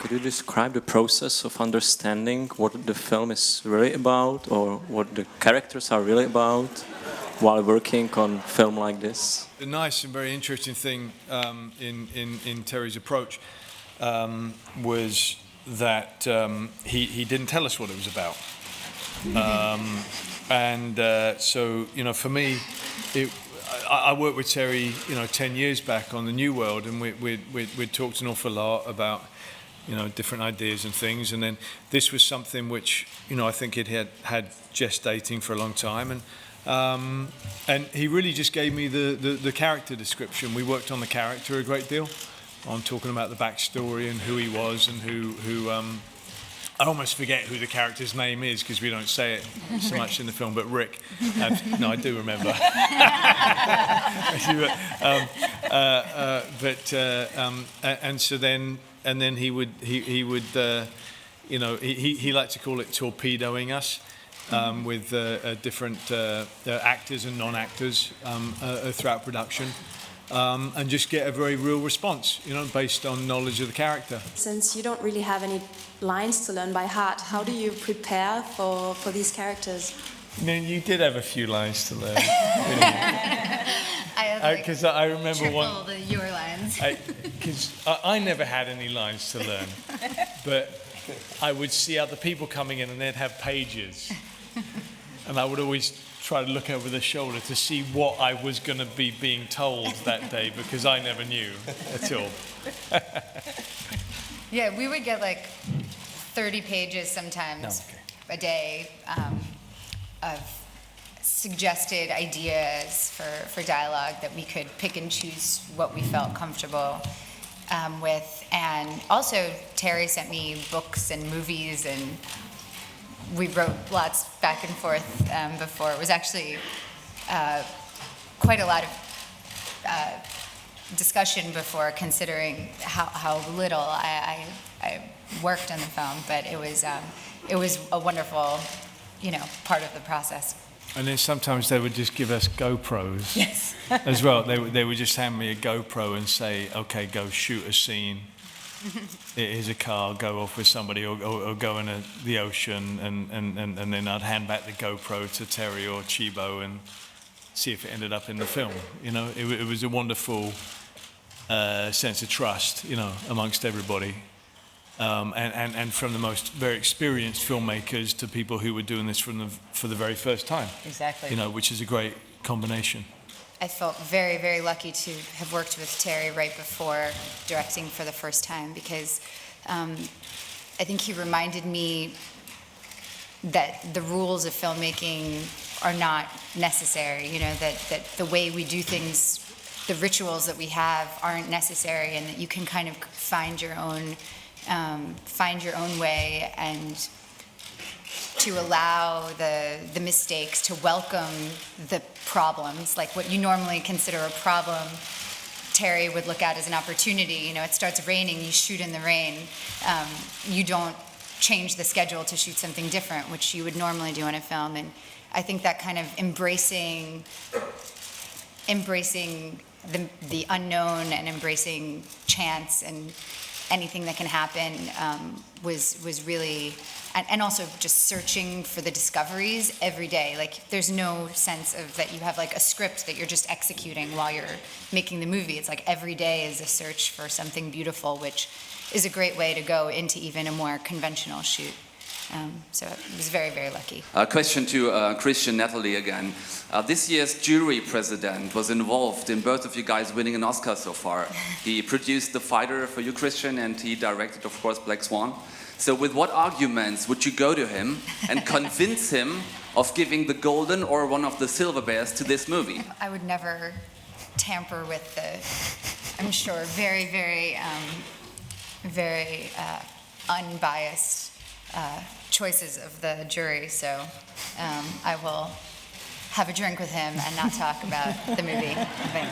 Could you describe the process of understanding what the film is really about, or what the characters are really about, while working on film like this? The nice and very interesting thing in Terry's approach was that he didn't tell us what it was about. So, you know, for me, I worked with Terry, you know, 10 years back on The New World, and we'd talked an awful lot about, you know, different ideas and things. And then this was something which, you know, I think it had gestating for a long time. And he really just gave me the character description. We worked on the character a great deal, on talking about the backstory and who he was and who I almost forget who the character's name is because we don't say it so much in the film, but Rick. No, I do remember. And then he would you know, he liked to call it torpedoing us with different actors and non-actors throughout production. And just get a very real response, you know, based on knowledge of the character. Since you don't really have any lines to learn by heart, how do you prepare for these characters? I mean, you did have a few lines to learn. Because I remember triple your lines. Because I never had any lines to learn, but I would see other people coming in and they'd have pages, and I would always try to look over the shoulder to see what I was going to be being told that day, because I never knew at all. Yeah, we would get like 30 pages sometimes a day of suggested ideas for dialogue that we could pick and choose what we felt comfortable with. And also Terry sent me books and movies, and we wrote lots back and forth before. It was actually quite a lot of discussion before, considering how little I worked on the film. But it was a wonderful, you know, part of the process. And then sometimes they would just give us GoPros. Yes. As well. They would just hand me a GoPro and say, okay, go shoot a scene. Here's a car, go off with somebody, or go in the ocean, and then I'd hand back the GoPro to Terry or Chibo and see if it ended up in the film. You know, it was a wonderful sense of trust, you know, amongst everybody. And from the most very experienced filmmakers to people who were doing this for the very first time. Exactly. You know, which is a great combination. I felt very, very lucky to have worked with Terry right before directing for the first time, because I think he reminded me that the rules of filmmaking are not necessary, you know, that the way we do things, the rituals that we have aren't necessary, and that you can kind of find your own way, and to allow the mistakes, to welcome the problems, like what you normally consider a problem, Terry would look at as an opportunity. You know, it starts raining, you shoot in the rain. You don't change the schedule to shoot something different, which you would normally do in a film. And I think that kind of embracing the unknown and embracing chance and anything that can happen was really, and also just searching for the discoveries every day. Like, there's no sense of that you have like a script that you're just executing while you're making the movie. It's like every day is a search for something beautiful, which is a great way to go into even a more conventional shoot. So I was very, very lucky. A question to Christian, Natalie again. This year's jury president was involved in both of you guys winning an Oscar so far. He produced The Fighter for you, Christian, and he directed, of course, Black Swan. So with what arguments would you go to him and convince him of giving the golden or one of the silver bears to this movie? I would never tamper with the, I'm sure, very, very, very unbiased choices of the jury. So I will have a drink with him and not talk about the movie, I think.